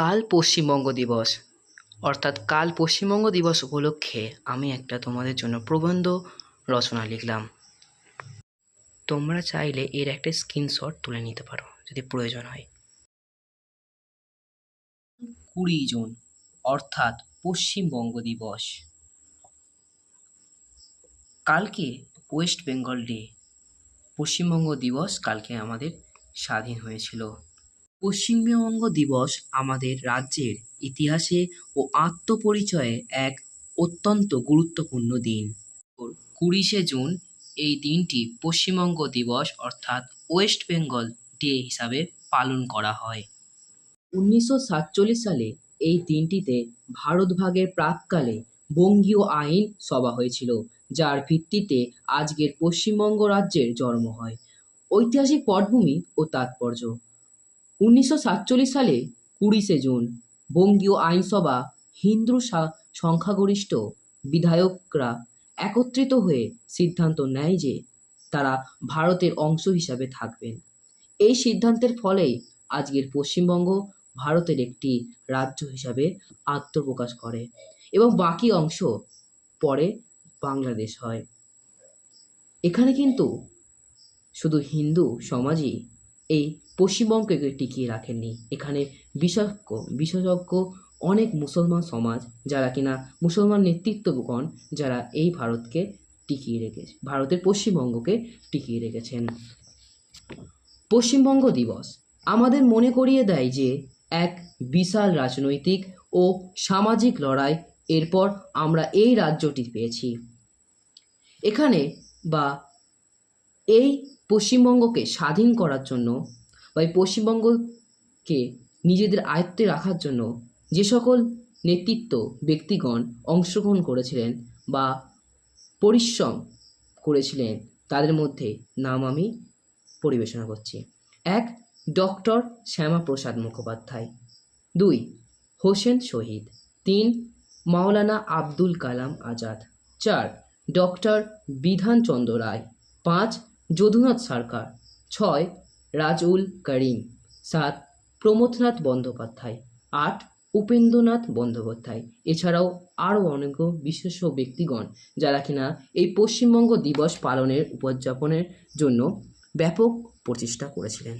কাল পশ্চিমবঙ্গ দিবস অর্থাৎ কাল পশ্চিমবঙ্গ দিবস উপলক্ষে আমি একটা তোমাদের জন্য প্রবন্ধ রচনা লিখলাম। তোমরা চাইলে এর একটা স্ক্রিনশট তুলে নিতে পারো যদি প্রয়োজন হয়। 20 জুন অর্থাৎ পশ্চিমবঙ্গ দিবস। কালকে ওয়েস্ট বেঙ্গল ডে, পশ্চিমবঙ্গ দিবস কালকে আমাদের স্বাধীন হয়েছিল। পশ্চিমবঙ্গ দিবস আমাদের রাজ্যের ইতিহাসে ও আত্মপরিচয়ে এক অত্যন্ত গুরুত্বপূর্ণ দিন। 20শে জুন এই দিনটি পশ্চিমবঙ্গ দিবস অর্থাৎ ওয়েস্ট বেঙ্গল ডে হিসাবে পালন করা হয়। 1947 সালে এই দিনটিতে ভারত ভাগের প্রাক্কালে বঙ্গীয় আইন সভা হয়েছিল, যার ভিত্তিতে আজকের পশ্চিমবঙ্গ রাজ্যের জন্ম হয়। ঐতিহাসিক পটভূমি ও তাৎপর্য: 1947 সালে 20শে জুন বঙ্গীয় আইনসভা হিন্দু সংখ্যাগরিষ্ঠ বিধায়করা একত্রিত হয়ে সিদ্ধান্ত নেয় যে তারা ভারতের অংশ হিসাবে থাকবেন। এই সিদ্ধান্তের ফলেই আজকের পশ্চিমবঙ্গ ভারতের একটি রাজ্য হিসাবে আত্মপ্রকাশ করে এবং বাকি অংশ পরে বাংলাদেশ হয়। এখানে কিন্তু শুধু হিন্দু সমাজই এই পশ্চিমবঙ্গকে টিকিয়ে রাখেননি, এখানে বিশেষজ্ঞ অনেক মুসলমান সমাজ, যারা কিনা মুসলমান নেতৃত্বগণ, যারা এই ভারতকে টিকিয়ে রেখেছে, ভারতের পশ্চিমবঙ্গকে টিকিয়ে রেখেছেন। পশ্চিমবঙ্গ দিবস আমাদের মনে করিয়ে দেয় যে এক বিশাল রাজনৈতিক ও সামাজিক লড়াই এরপর আমরা এই রাজ্যটি পেয়েছি। এখানে বা এই পশ্চিমবঙ্গকে স্বাধীন করার জন্য বা এই পশ্চিমবঙ্গকে নিজেদের আয়ত্তে রাখার জন্য যে সকল নেতৃত্ব ব্যক্তিগণ অংশগ্রহণ করেছিলেন বা পরিশ্রম করেছিলেন, তাদের মধ্যে নাম আমি পরিবেশনা করছি। 1. ডক্টর শ্যামাপ্রসাদ মুখোপাধ্যায়। 2. হোসেন শহীদ। 3. মাওলানা আব্দুল কালাম আজাদ। 4. ডক্টর বিধানচন্দ্র রায়। 5. যদুনাথ সরকার। 6. রাজউল করিম। 7. প্রমথনাথ বন্দ্যোপাধ্যায়। 8. উপেন্দ্রনাথ বন্দ্যোপাধ্যায়। এছাড়াও আরও অনেক বিশেষ ব্যক্তিগণ, যারা কিনা এই পশ্চিমবঙ্গ দিবস পালনের উদযাপনের জন্য ব্যাপক প্রচেষ্টা করেছিলেন।